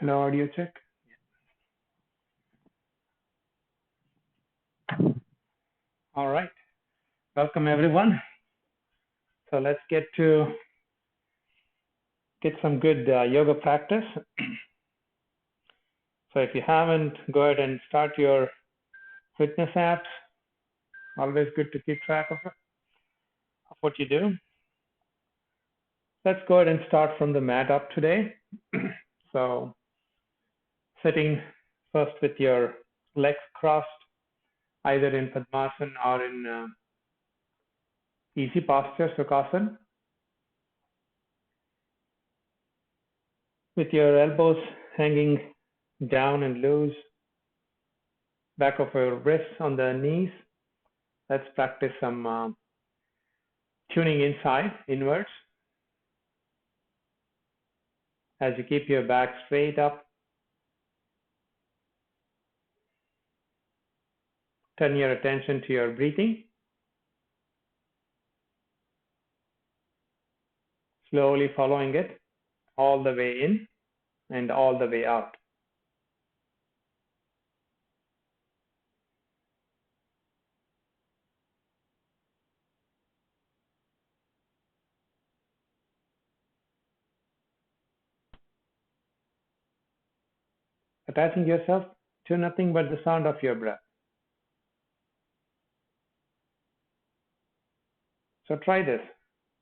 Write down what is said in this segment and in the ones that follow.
Hello, audio check. All right. Welcome, everyone. So let's get some good yoga practice. So if you haven't, go ahead and start your fitness apps. Always good to keep track of what you do. Let's go ahead and start from the mat up today. So sitting first with your legs crossed, either in Padmasana or in easy posture, Sukhasana, with your elbows hanging down and loose, back of your wrists on the knees. Let's practice some tuning inside, inwards, as you keep your back straight up. Turn your attention to your breathing. Slowly following it all the way in and all the way out. Attaching yourself to nothing but the sound of your breath. So try this.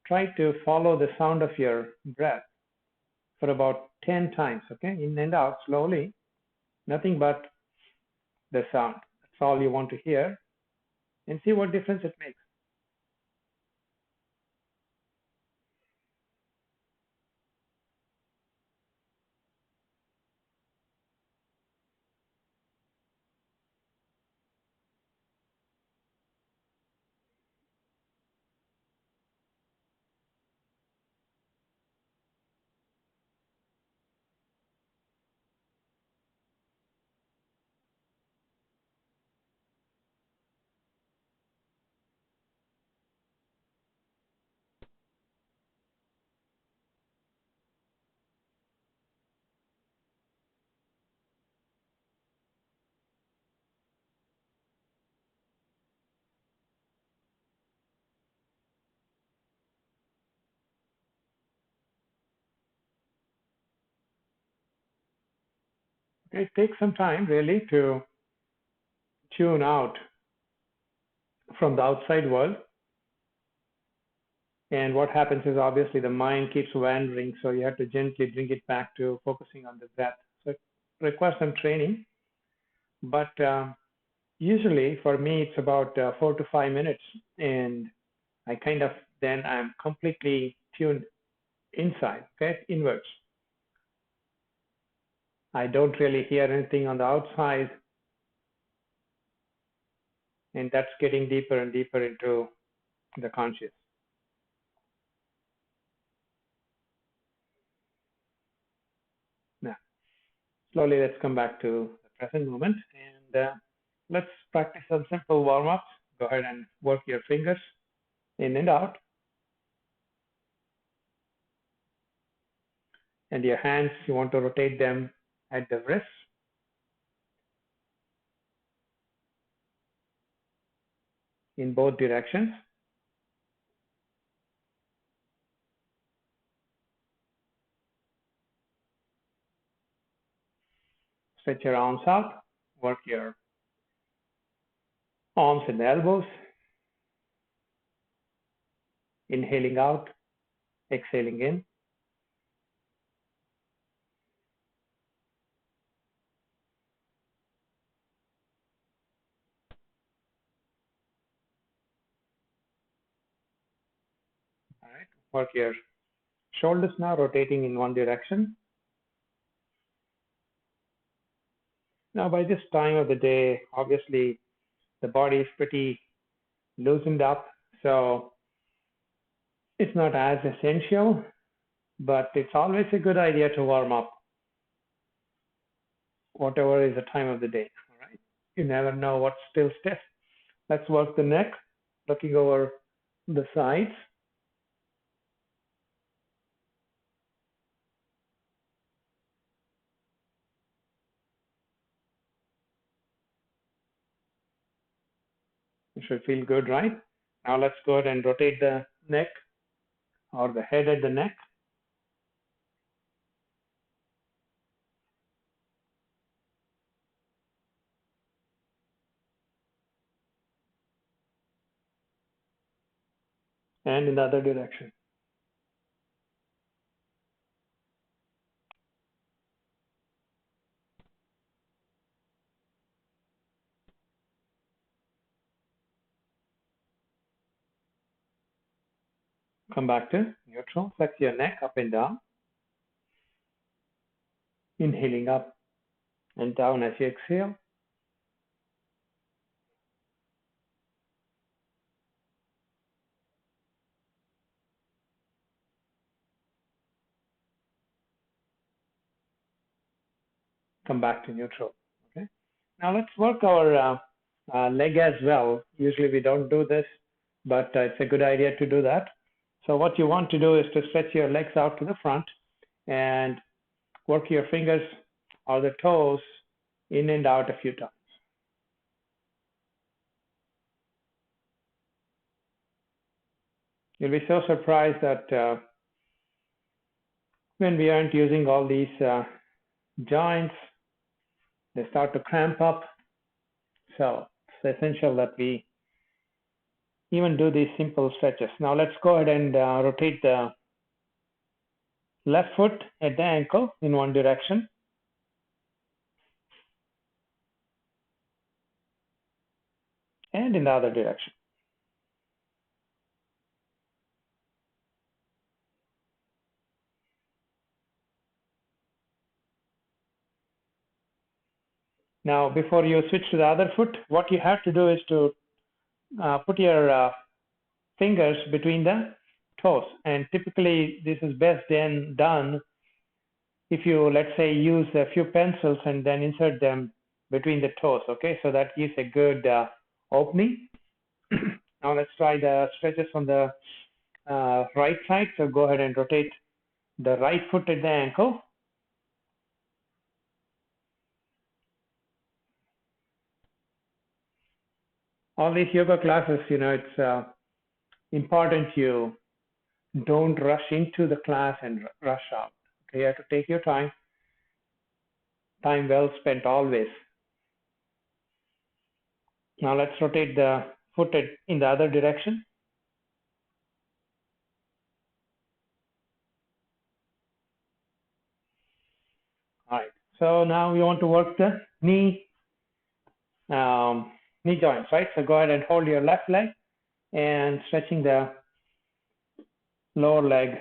Try to follow the sound of your breath for about 10 times, okay? In and out slowly, nothing but the sound. That's all you want to hear, and see what difference it makes. It takes some time really to tune out from the outside world. And what happens is obviously the mind keeps wandering, so you have to gently bring it back to focusing on the breath. So it requires some training, but usually for me it's about 4 to 5 minutes, and I kind of then I'm completely tuned inside, okay, inwards. I don't really hear anything on the outside, and that's getting deeper and deeper into the conscious. Now, slowly let's come back to the present moment, and let's practice some simple warm-ups. Go ahead and work your fingers in and out, and your hands, you want to rotate them at the wrists. In both directions. Stretch your arms out, work your arms and elbows. Inhaling out, exhaling in. All right, work your shoulders now, rotating in one direction. Now, by this time of the day, obviously the body is pretty loosened up, so it's not as essential, but it's always a good idea to warm up, whatever is the time of the day. All right, you never know what's still stiff. Let's work the neck, looking over the sides. You should feel good, right? Now let's go ahead and rotate the neck or the head at the neck. And in the other direction. Come back to neutral. Flex your neck up and down. Inhaling up and down as you exhale. Come back to neutral. Okay. Now let's work our leg as well. Usually we don't do this, but it's a good idea to do that. So what you want to do is to stretch your legs out to the front and work your fingers or the toes in and out a few times. You'll be so surprised that when we aren't using all these joints, they start to cramp up. So it's essential that we even do these simple stretches. Now let's go ahead and rotate the left foot at the ankle in one direction. And in the other direction. Now, before you switch to the other foot, what you have to do is to put your fingers between the toes. And typically, this is best then done if you, let's say, use a few pencils and then insert them between the toes. Okay, so that gives a good opening. Now, let's try the stretches on the right side. So go ahead and rotate the right foot at the ankle. All these yoga classes, it's important you don't rush into the class and rush out. Okay, you have to take your time. Time well spent always. Now let's rotate the foot in the other direction. All right. So now we want to work the knee joints, right? So go ahead and hold your left leg and stretching the lower leg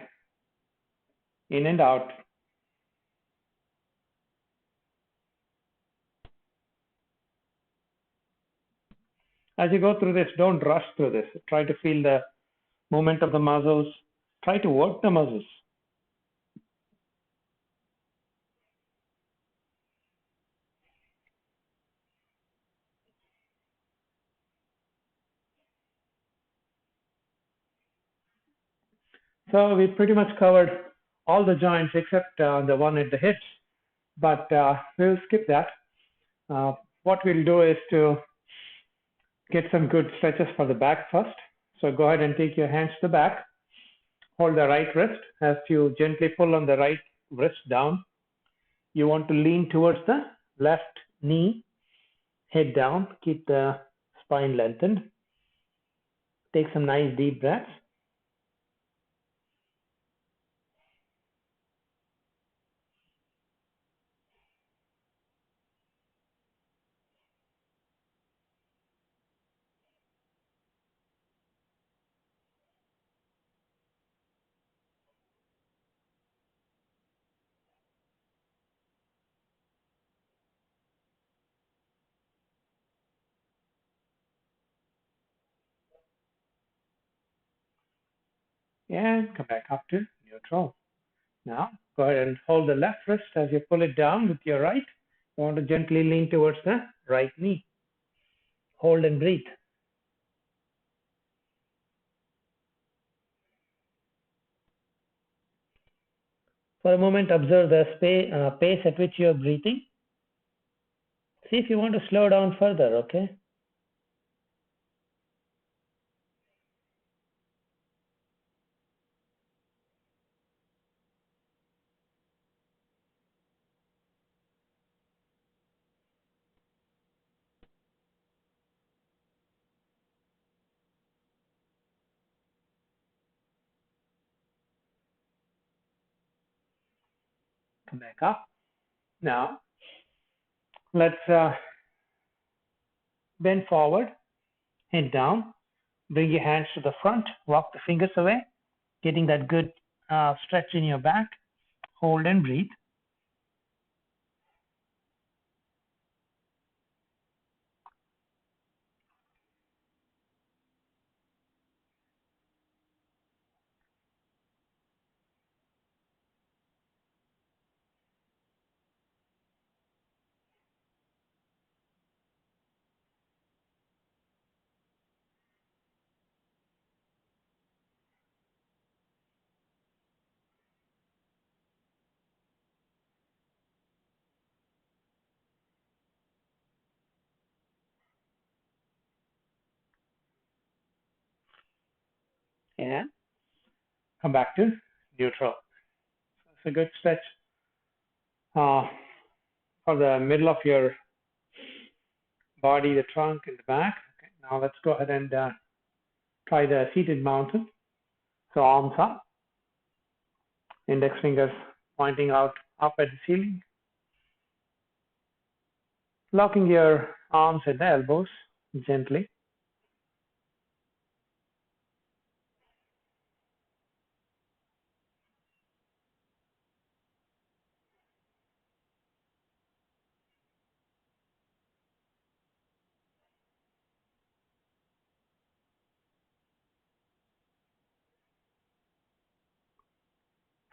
in and out. As you go through this, don't rush through this. Try to feel the movement of the muscles. Try to work the muscles. So we pretty much covered all the joints except the one at the hips, but we'll skip that. What we'll do is to get some good stretches for the back first. So go ahead and take your hands to the back. Hold the right wrist as you gently pull on the right wrist down. You want to lean towards the left knee, head down, keep the spine lengthened. Take some nice deep breaths. And come back up to neutral. Now, go ahead and hold the left wrist as you pull it down with your right. You want to gently lean towards the right knee. Hold and breathe. For a moment, observe the pace at which you are breathing. See if you want to slow down further, okay? come back up. Now, let's bend forward and down. Bring your hands to the front. Walk the fingers away, getting that good stretch in your back. Hold and breathe. And come back to neutral. It's a good stretch uh, for the middle of your body, the trunk, and the back. Okay, now let's go ahead and try the seated mountain. So arms up, index fingers pointing out up at the ceiling. Locking your arms at the elbows gently.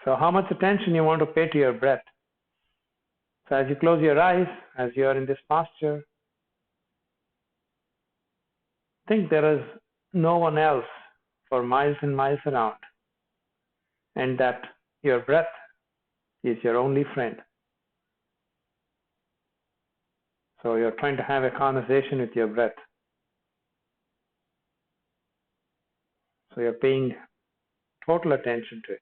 So how much attention you want to pay to your breath? So as you close your eyes, as you are in this posture, think there is no one else for miles and miles around, and that your breath is your only friend. So you're trying to have a conversation with your breath. So you're paying total attention to it.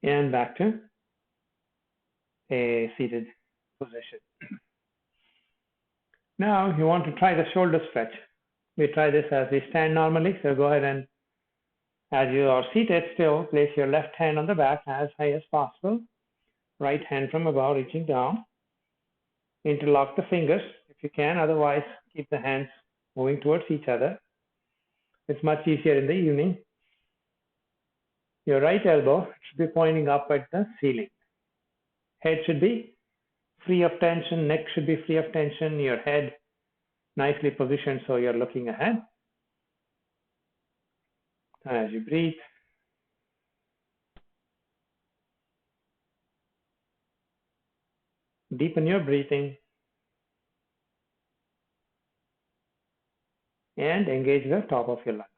And back to a seated position. Now you want to try the shoulder stretch. We try this as we stand normally. So go ahead and, as you are seated still, place your left hand on the back as high as possible. Right hand from above reaching down. Interlock the fingers if you can. Otherwise, keep the hands moving towards each other. It's much easier in the evening. Your right elbow should be pointing up at the ceiling. Head should be free of tension. Neck should be free of tension. Your head nicely positioned so you're looking ahead. And as you breathe, deepen your breathing and engage the top of your lungs.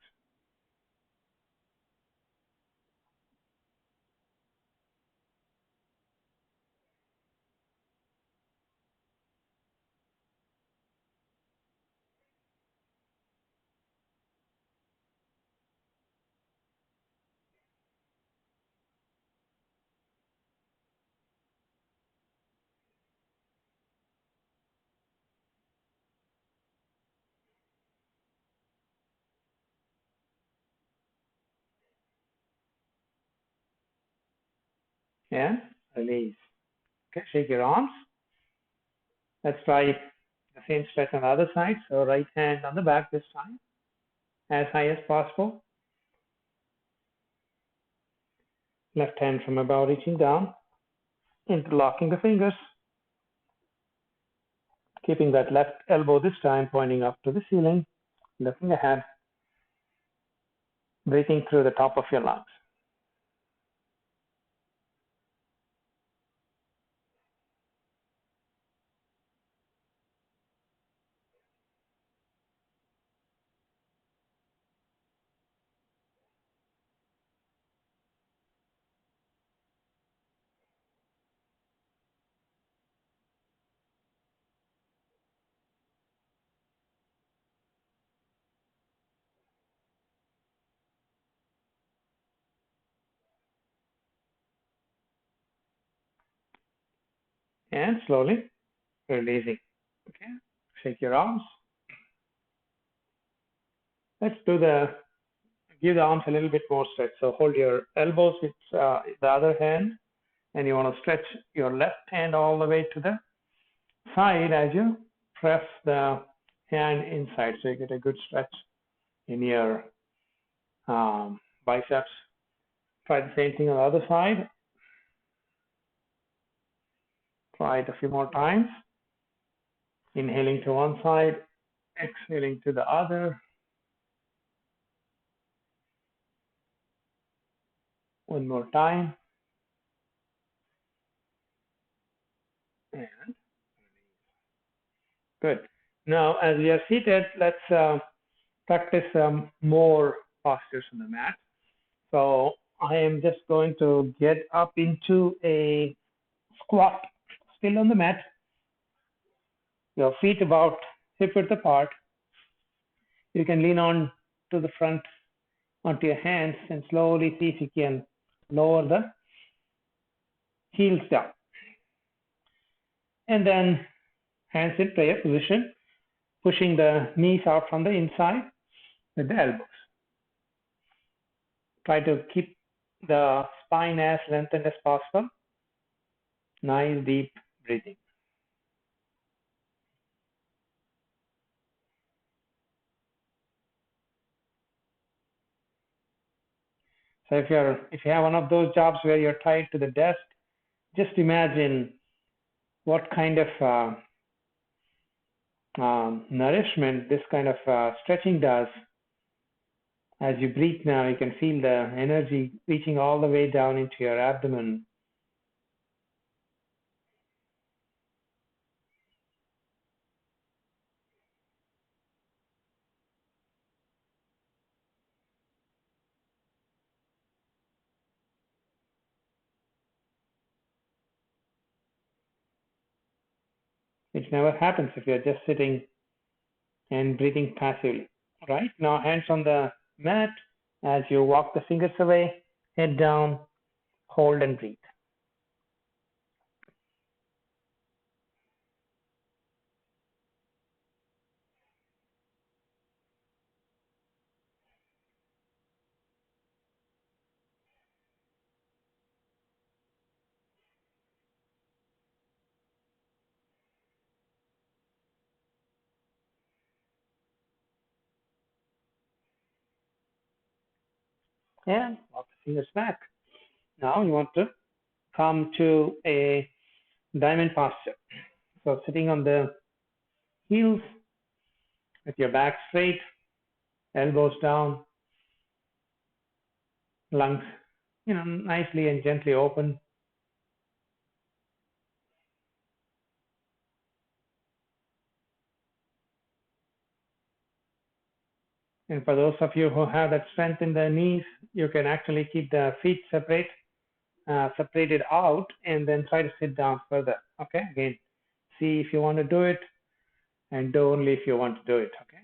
And release. Okay, shake your arms. Let's try the same stretch on the other side. So right hand on the back this time, as high as possible. Left hand from above reaching down, interlocking the fingers, keeping that left elbow this time pointing up to the ceiling, looking ahead, breathing through the top of your lungs. and slowly releasing. Okay, shake your arms. Let's give the arms a little bit more stretch. So hold your elbows with the other hand, and you want to stretch your left hand all the way to the side as you press the hand inside, so you get a good stretch in your biceps. Try the same thing on the other side. Try it a few more times. Inhaling to one side, exhaling to the other. One more time. And good. Now, as we are seated, let's practice some more postures on the mat. So I am just going to get up into a squat, still on the mat. Your feet about hip width apart. You can lean on to the front onto your hands and slowly see if you can lower the heels down. And then hands in prayer position, pushing the knees out from the inside with the elbows. Try to keep the spine as lengthened as possible. Nice deep breathing. So if you have one of those jobs where you're tied to the desk, just imagine what kind of nourishment this kind of stretching does. As you breathe now, you can feel the energy reaching all the way down into your abdomen. It never happens if you're just sitting and breathing passively. Right? Now, hands on the mat as you walk the fingers away, head down, hold and breathe. And walk the fingers back. Now you want to come to a diamond posture. So sitting on the heels with your back straight, elbows down, lungs, nicely and gently open. And for those of you who have that strength in the knees, you can actually keep the feet separated out, and then try to sit down further. Okay, again, see if you want to do it, and do only if you want to do it. Okay.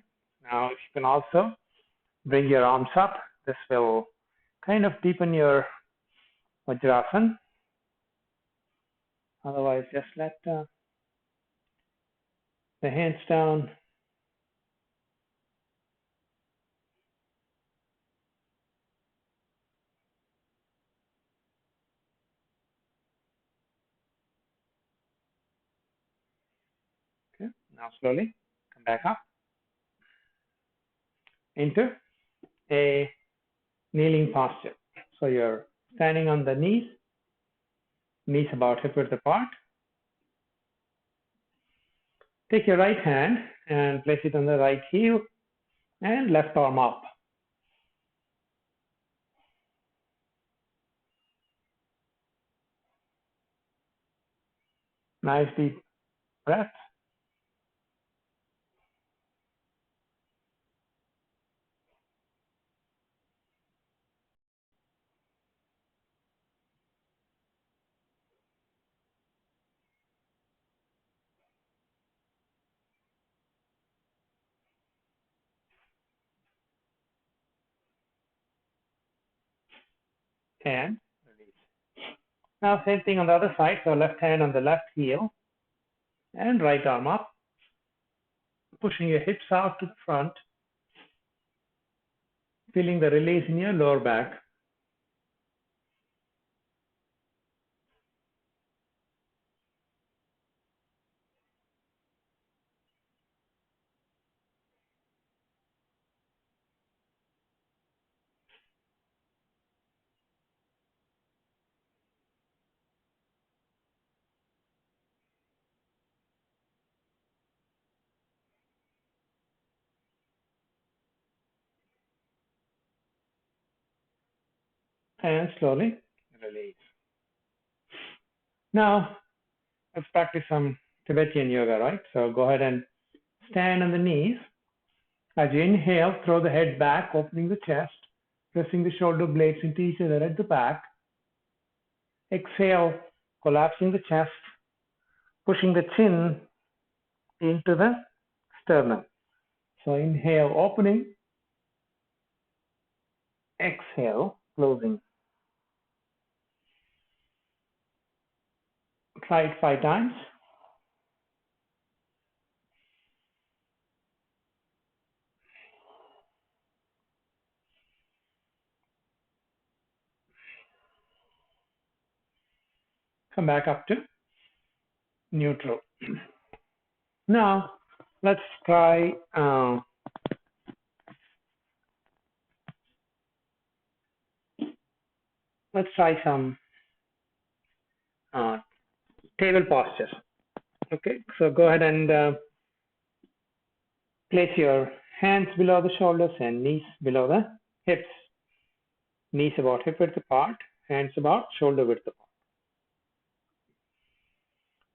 Now, if you can also bring your arms up, this will kind of deepen your Vajrasana. Otherwise, just let the hands down. Okay. Now, slowly come back up into a kneeling posture. So you're standing on the knees about hip width apart. Take your right hand and place it on the right heel and left arm up. Nice deep breath. And release. Now, same thing on the other side. So left hand on the left heel, and right arm up, pushing your hips out to the front, feeling the release in your lower back. And slowly release. Now, let's practice some Tibetan yoga, right? So go ahead and stand on the knees. As you inhale, throw the head back, opening the chest, pressing the shoulder blades into each other at the back. Exhale, collapsing the chest, pushing the chin into the sternum. So inhale, opening. Exhale, closing. Try it 5 times. Come back up to neutral. Now, let's try some table postures. Okay, so go ahead and place your hands below the shoulders and knees below the hips. Knees about hip width apart, hands about shoulder width apart.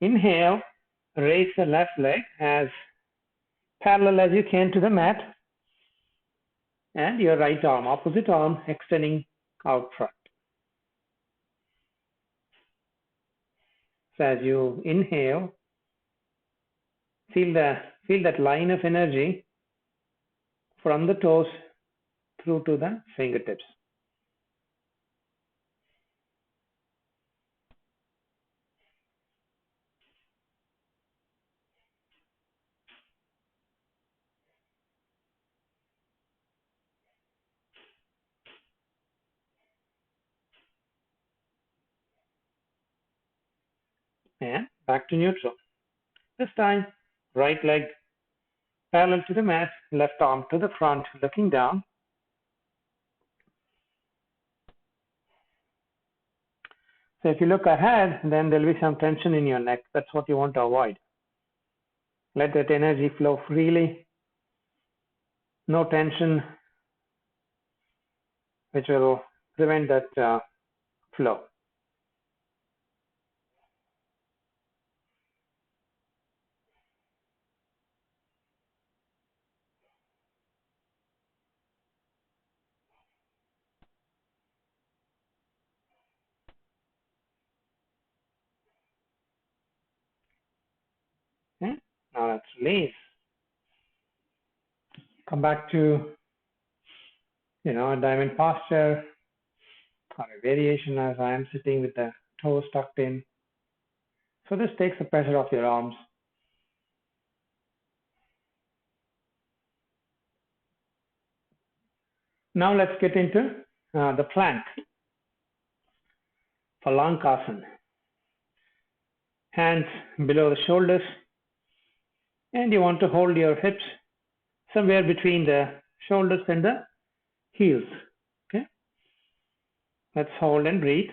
Inhale, raise the left leg as parallel as you can to the mat, and your right arm, opposite arm, extending out front. So as you inhale, feel that line of energy from the toes through to the fingertips. And back to neutral. This time, right leg parallel to the mat, left arm to the front, looking down. So if you look ahead, then there'll be some tension in your neck. That's what you want to avoid. Let that energy flow freely. No tension, which will prevent that flow. Okay? Now let's release. Come back to, a diamond posture or a variation as I am sitting with the toes tucked in. So this takes the pressure off your arms. Now let's get into the plank, Palankasana. Hands below the shoulders, and you want to hold your hips somewhere between the shoulders and the heels. Okay, let's hold and breathe.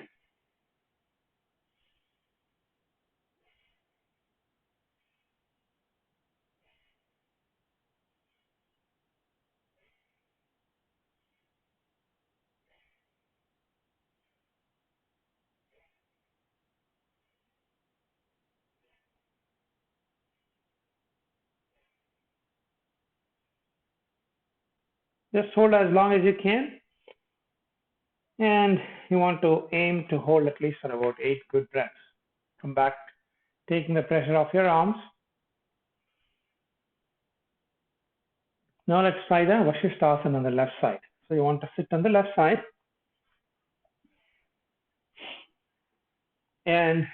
Just hold as long as you can, and you want to aim to hold at least for about 8 good breaths. Come back, taking the pressure off your arms. Now let's try the Vasishthasana on the left side. So you want to sit on the left side, and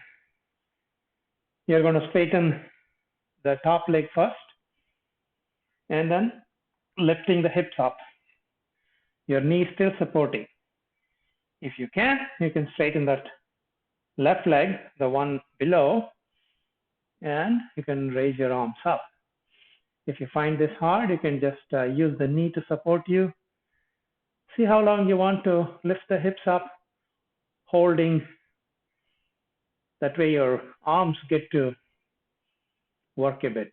you're going to straighten the top leg first, and then lifting the hips up. Your knee still supporting. If you can straighten that left leg, the one below, and you can raise your arms up. If you find this hard, you can just use the knee to support you. See how long you want to lift the hips up, holding. That way your arms get to work a bit.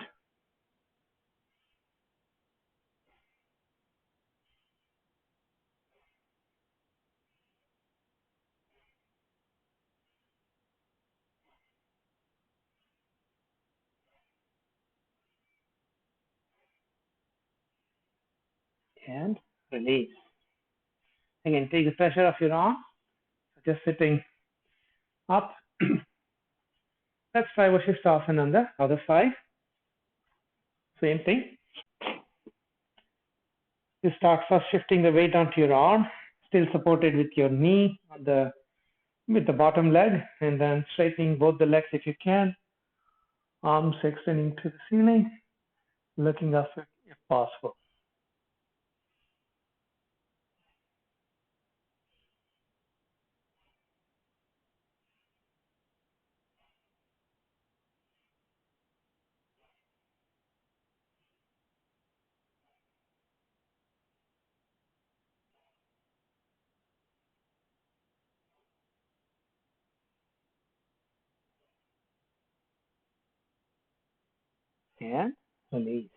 And release. Again, take the pressure off your arm. Just sitting up. Let's try Vashisthasana on the other side. Same thing. You start first shifting the weight onto your arm, still supported with your knee with the bottom leg, and then straightening both the legs if you can. Arms extending to the ceiling, looking up if possible. And release.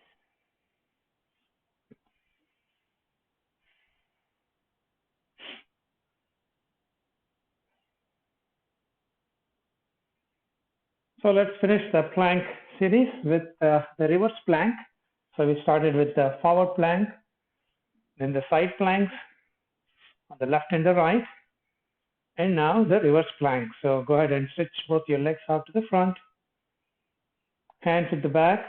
So let's finish the plank series with the reverse plank. So we started with the forward plank, then the side planks on the left and the right, and now the reverse plank. So go ahead and stretch both your legs out to the front, hands at the back,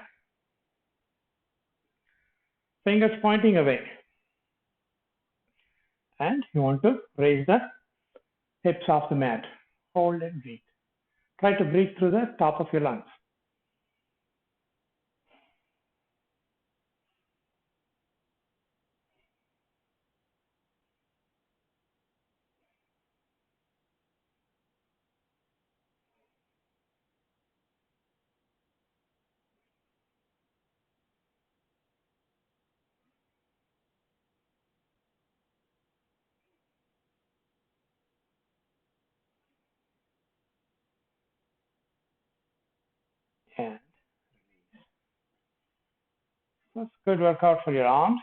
fingers pointing away. And you want to raise the hips off the mat. Hold and breathe. Try to breathe through the top of your lungs. And that's a good workout for your arms.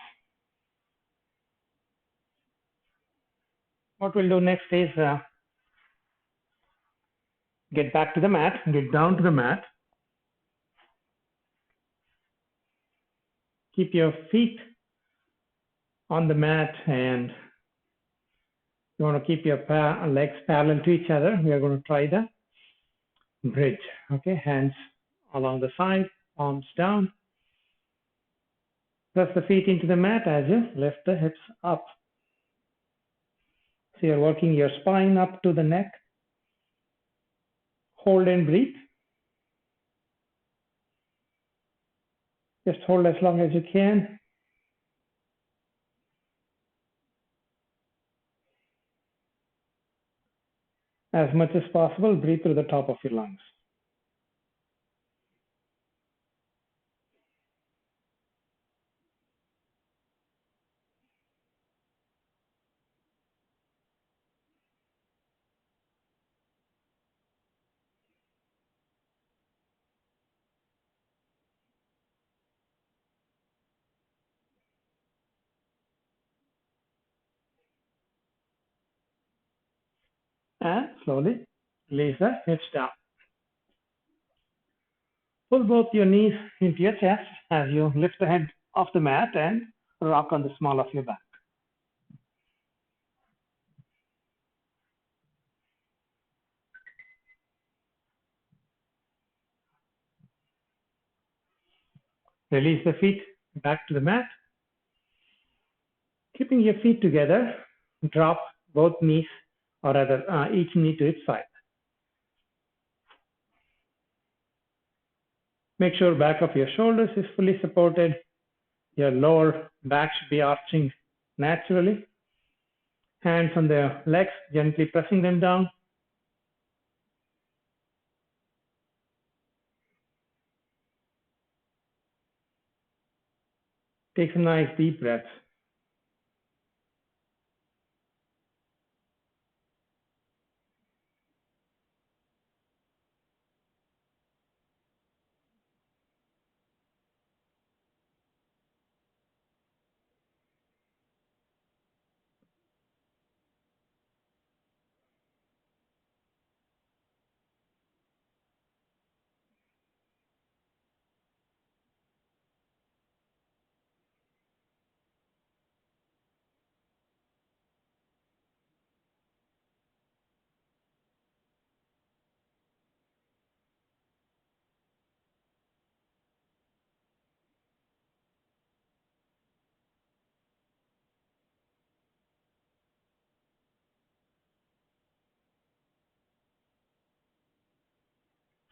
What we'll do next is get back to the mat, get down to the mat. Keep your feet on the mat, and you want to keep your legs parallel to each other. We are going to try the bridge. Okay, hands along the side, arms down. Press the feet into the mat as you lift the hips up. So you're working your spine up to the neck. Hold and breathe. Just hold as long as you can. As much as possible, breathe through the top of your lungs. And slowly release the hips down. Pull both your knees into your chest as you lift the head off the mat and rock on the small of your back. Release the feet back to the mat. Keeping your feet together, drop both knees, or rather each knee to its side. Make sure back of your shoulders is fully supported. Your lower back should be arching naturally. Hands on the legs, gently pressing them down. Take some nice deep breaths.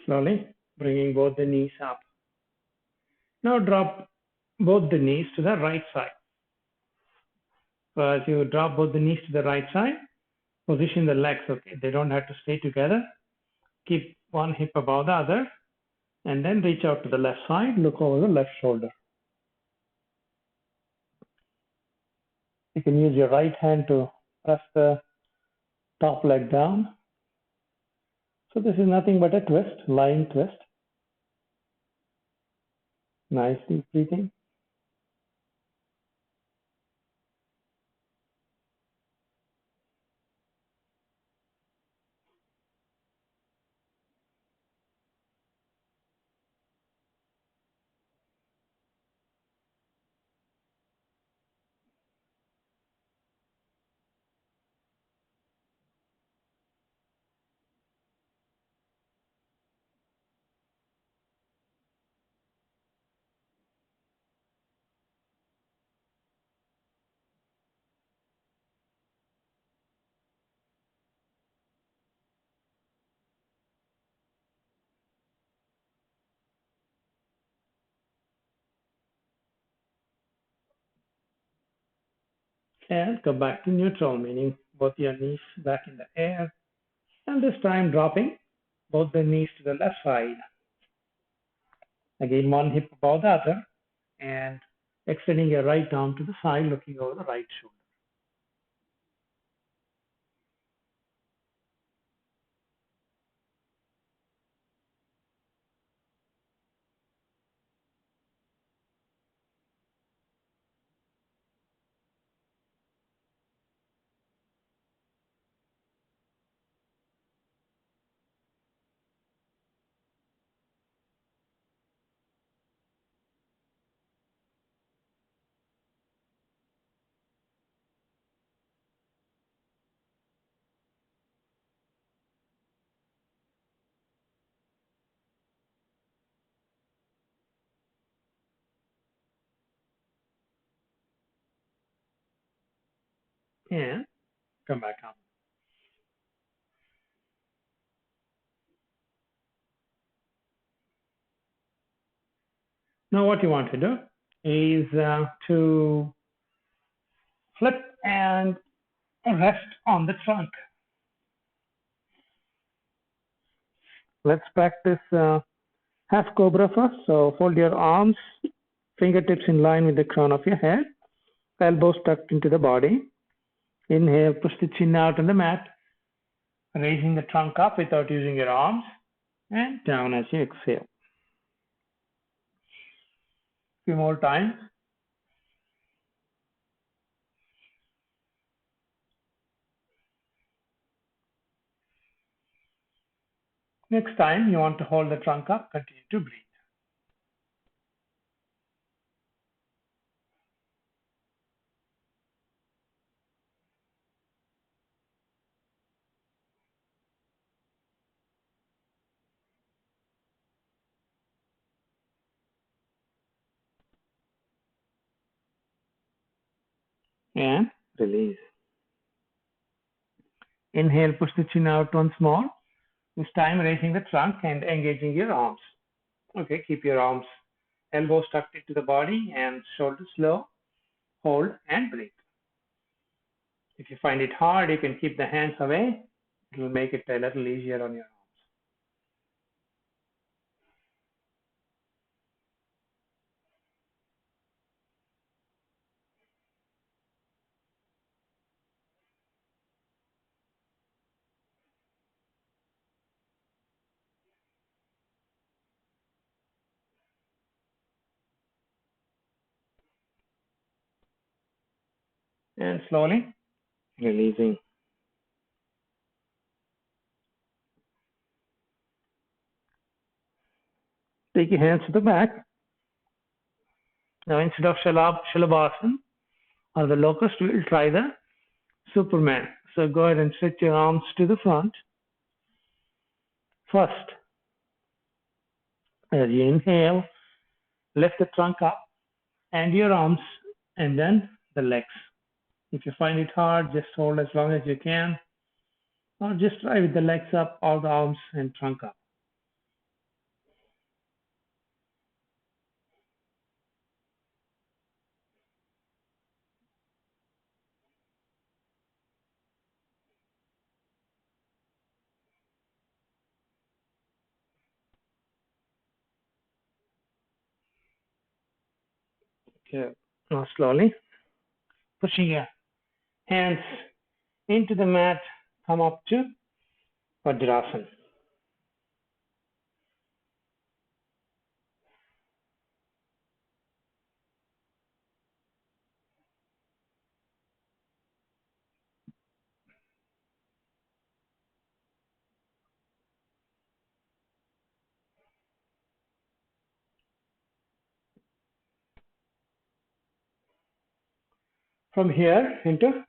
Slowly bringing both the knees up. Now drop both the knees to the right side. So as you drop both the knees to the right side, position the legs, okay? They don't have to stay together. Keep one hip above the other and then reach out to the left side, look over the left shoulder. You can use your right hand to press the top leg down. So this is nothing but a twist, lying twist. Nice deep breathing. And come back to neutral, meaning both your knees back in the air. And this time dropping both the knees to the left side. Again, one hip above the other and extending your right arm to the side, looking over the right shoulder. And come back up. Now what you want to do is to flip and rest on the trunk. Let's practice half cobra first. So fold your arms, fingertips in line with the crown of your head, elbows tucked into the body. Inhale, push the chin out on the mat, raising the trunk up without using your arms, and down as you exhale. Few more times. Next time you want to hold the trunk up, continue to breathe. And release. Inhale, push the chin out once more. This time raising the trunk and engaging your arms. Okay, keep your arms, elbows tucked into the body and shoulders low. Hold and breathe. If you find it hard, you can keep the hands away. It will make it a little easier on your arms. And slowly releasing. Take your hands to the back. Now instead of Shalabhasana or the locust, we'll try the Superman. So go ahead and stretch your arms to the front. First, as you inhale, lift the trunk up and your arms and then the legs. If you find it hard, just hold as long as you can, or just try with the legs up or the arms and trunk up. Okay. Now slowly pushing your hands into the mat, come up to Vajrasana. From here into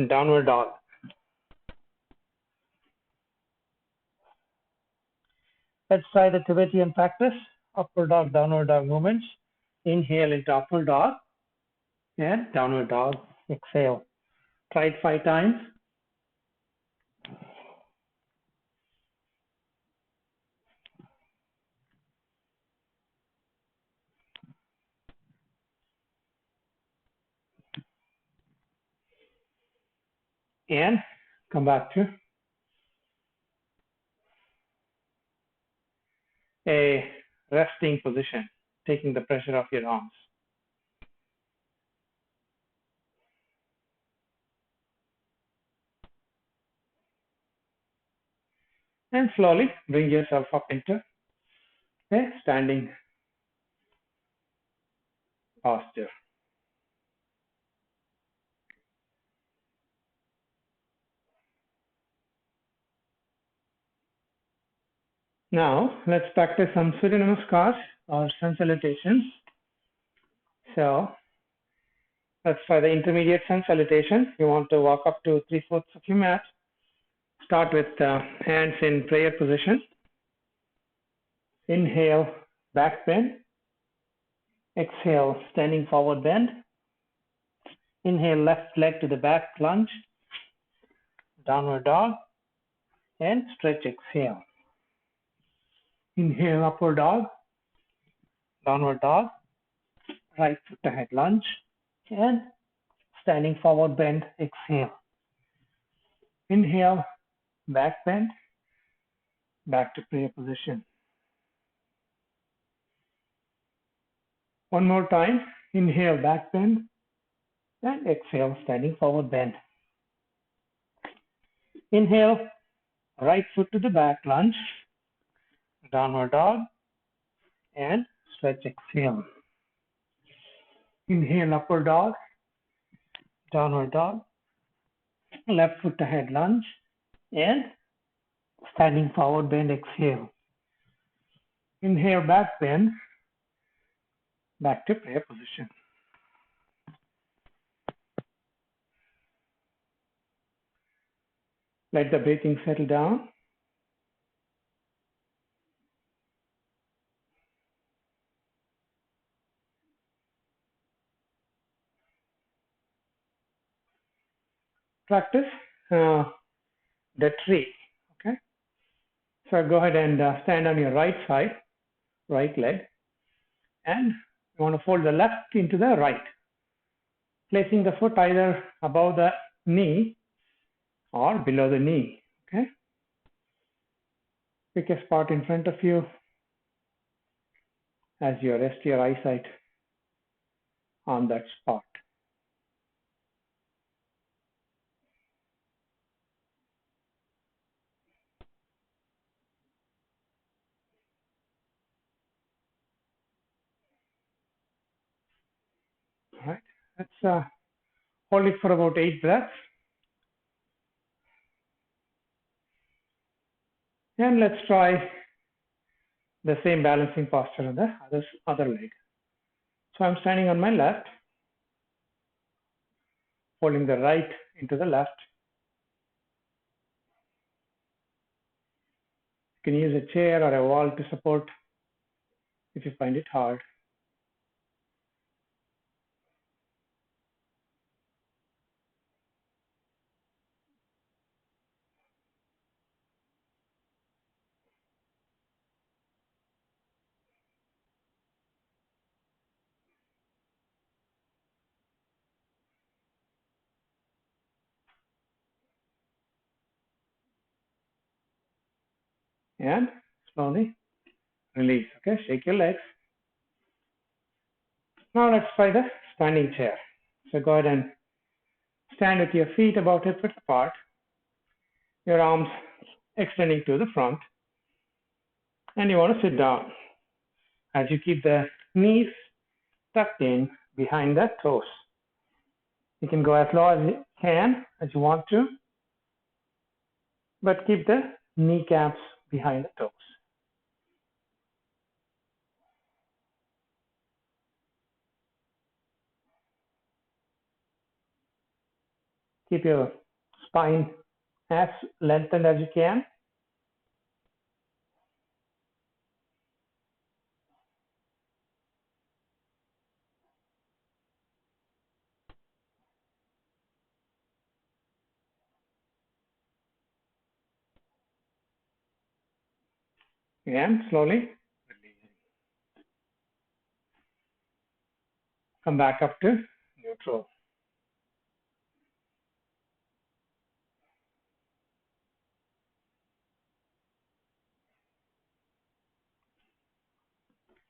downward dog. Let's try the Tibetan practice, upward dog, downward dog movements. Inhale into upward dog and downward dog. Exhale. Try it 5 times. And come back to a resting position, taking the pressure off your arms. And slowly bring yourself up into a standing posture. Now let's practice some Surya Namaskars or sun salutations. So let's try the intermediate sun salutation. You want to walk up to 3/4 of your mat. Start with hands in prayer position. Inhale, back bend. Exhale, standing forward bend. Inhale, left leg to the back lunge. Downward dog. And stretch, exhale. Inhale, upward dog. Downward dog. Right foot ahead lunge. And standing forward bend, exhale. Inhale, back bend. Back to prayer position. One more time. Inhale, back bend. And exhale, standing forward bend. Inhale, right foot to the back lunge. Downward dog. And stretch, exhale. Inhale, upward dog. Downward dog. Left foot ahead lunge. And standing forward bend, exhale. Inhale, back bend. Back to prayer position. Let the breathing settle down. Practice the tree. Okay. So go ahead and stand on your right side. right leg, and you want to fold the left into the right, placing the foot either above the knee or below the knee. Okay, pick a spot in front of you as you rest your eyesight on that spot. All right, let's hold it for about 8 breaths, and let's try the same balancing posture on the other leg. So I'm standing on my left, holding the right into the left. You can use a chair or a wall to support if you find it hard. And slowly release. Okay, shake your legs. Now let's try the standing chair. So go ahead and stand with your feet about hip width apart, your arms extending to the front, and you want to sit down as you keep the knees tucked in behind the toes. You can go as low as you can, as you want to, but keep the kneecaps behind the toes. Keep your spine as lengthened as you can. And slowly come back up to neutral.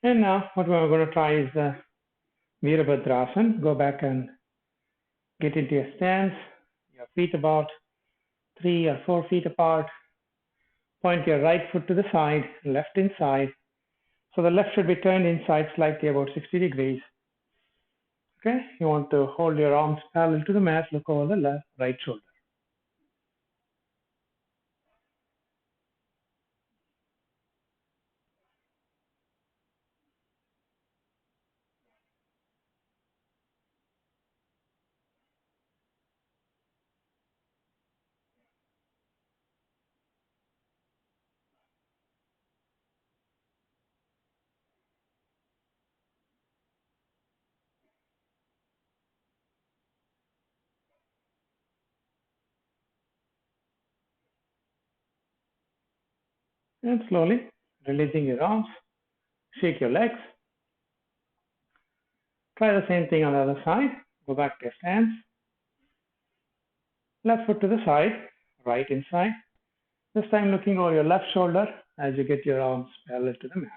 And now what we're going to try is the Virabhadrasana. Go back and get into a stance, your feet about 3 or 4 feet apart. Point your right foot to the side, left inside. So the left should be turned inside slightly about 60 degrees. Okay, you want to hold your arms parallel to the mat, look over the right shoulder. And slowly releasing your arms, shake your legs. Try the same thing on the other side. Go back to a stance. Left foot to the side, right inside. This time looking over your left shoulder as you get your arms parallel to the mat.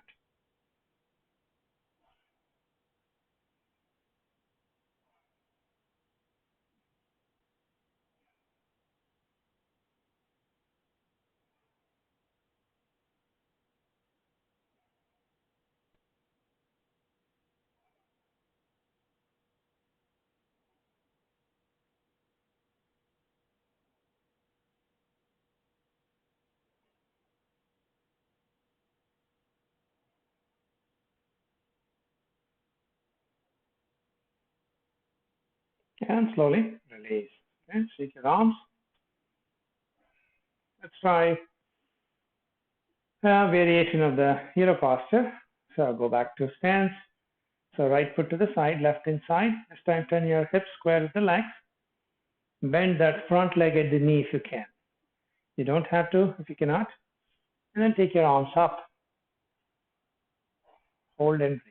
And slowly release. Okay, shake your arms. Let's try a variation of the hero posture. So go back to stance. So right foot to the side, left inside. This time turn your hips square with the legs. Bend that front leg at the knee if you can. You don't have to if you cannot. And then take your arms up. hold and breathe.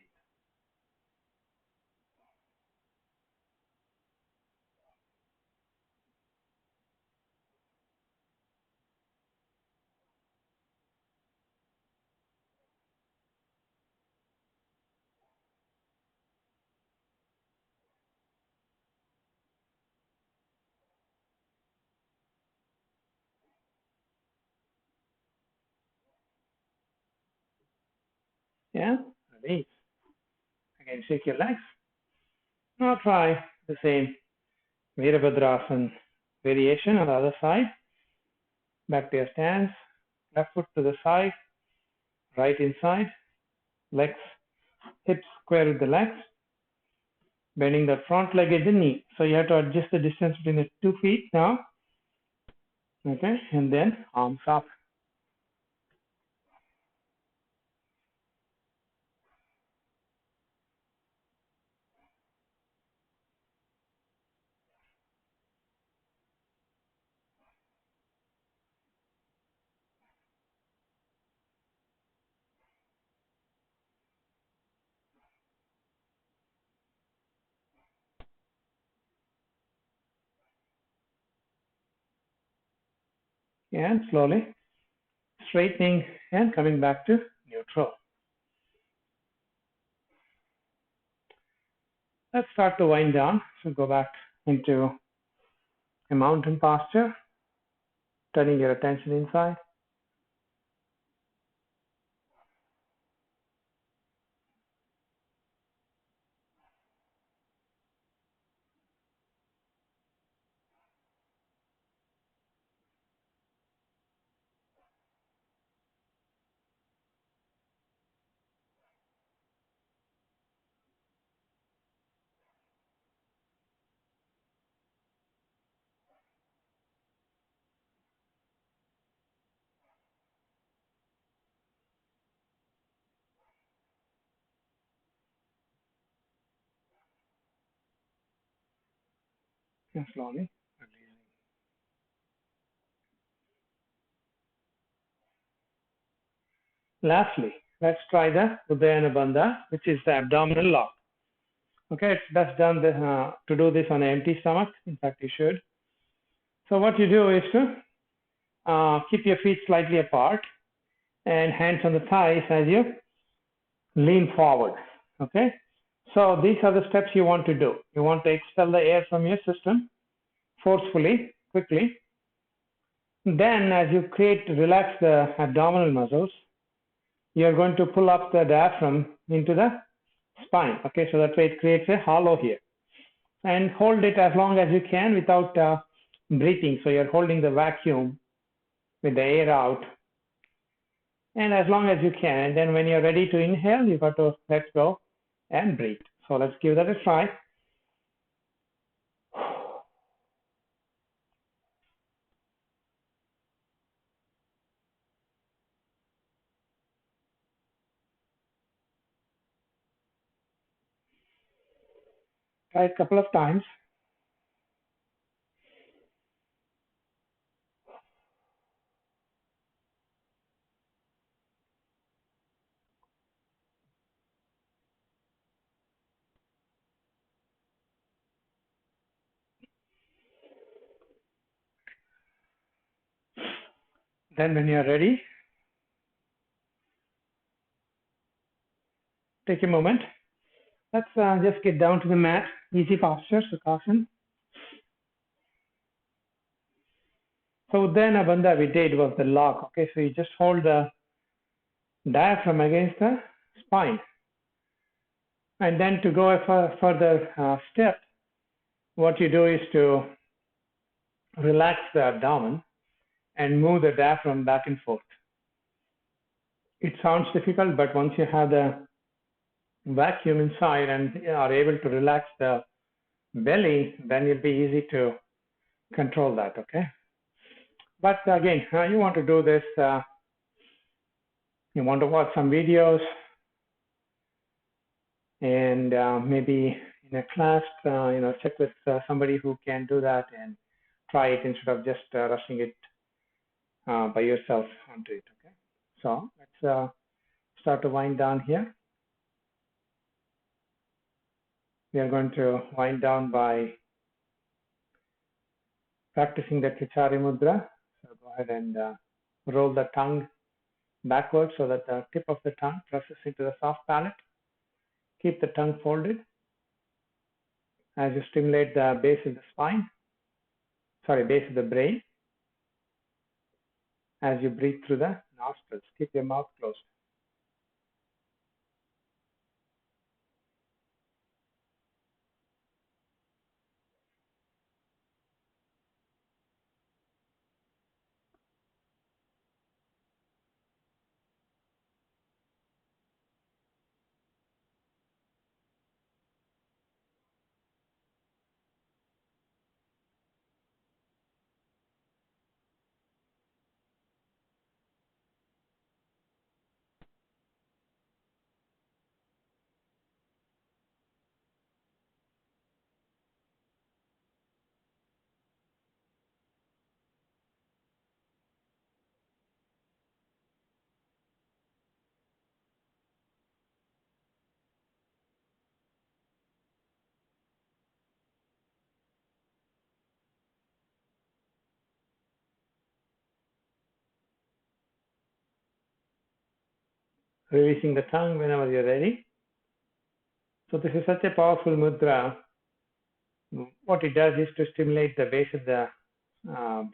Yeah, release. Again, shake your legs. Now try the same Virabhadrasana variation on the other side. Back to your stance. Left foot to the side, right inside. Legs, hips square with the legs. Bending the front leg at the knee. So you have to adjust the distance between the 2 feet now. Okay, and then arms up. And slowly straightening and coming back to neutral. Let's start to wind down. So go back into a mountain posture, turning your attention inside. And slowly releasing. Lastly, let's try the Uddiyana Bandha, which is the abdominal lock. Okay, it's best done to do this on an empty stomach. In fact, you should. So what you do is to keep your feet slightly apart and hands on the thighs as you lean forward. Okay, so these are the steps you want to do. You want to expel the air from your system forcefully, quickly. Then as you relax the abdominal muscles, you're going to pull up the diaphragm into the spine. Okay, so that way it creates a hollow here. And hold it as long as you can without breathing. So you're holding the vacuum with the air out. And as long as you can. And then when you're ready to inhale, you got to let go and breathe. So let's give that a try. Try it a couple of times. Then when you're ready, take a moment. Let's just get down to the mat. Easy posture, Sukhasana. So then Bandha we did was the lock. Okay, so you just hold the diaphragm against the spine. And then to go a further step, what you do is to relax the abdomen and move the diaphragm back and forth. It sounds difficult, but once you have the vacuum inside and are able to relax the belly, then it'll be easy to control that, okay? But again, you want to do this, you want to watch some videos and maybe in a class, check with somebody who can do that and try it instead of just rushing it by yourself onto it, okay? So let's start to wind down here. We are going to wind down by practicing the Kichari Mudra. So go ahead and roll the tongue backwards so that the tip of the tongue presses into the soft palate. Keep the tongue folded as you stimulate the base of the spine, base of the brain, as you breathe through the nostrils. Keep your mouth closed. Releasing the tongue whenever you're ready. So this is such a powerful mudra. What it does is to stimulate the base of the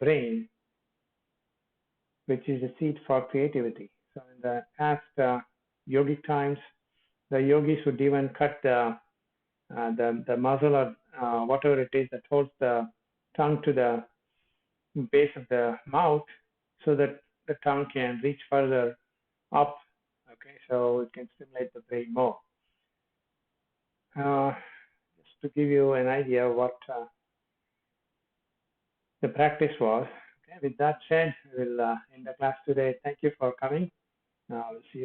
brain, which is the seat for creativity. So in the past yogic times, the yogis would even cut the muzzle or whatever it is that holds the tongue to the base of the mouth so that the tongue can reach further up. Okay, so it can stimulate the brain more. Just to give you an idea of what the practice was. Okay, with that said, we'll end the class today. Thank you for coming. We'll see you.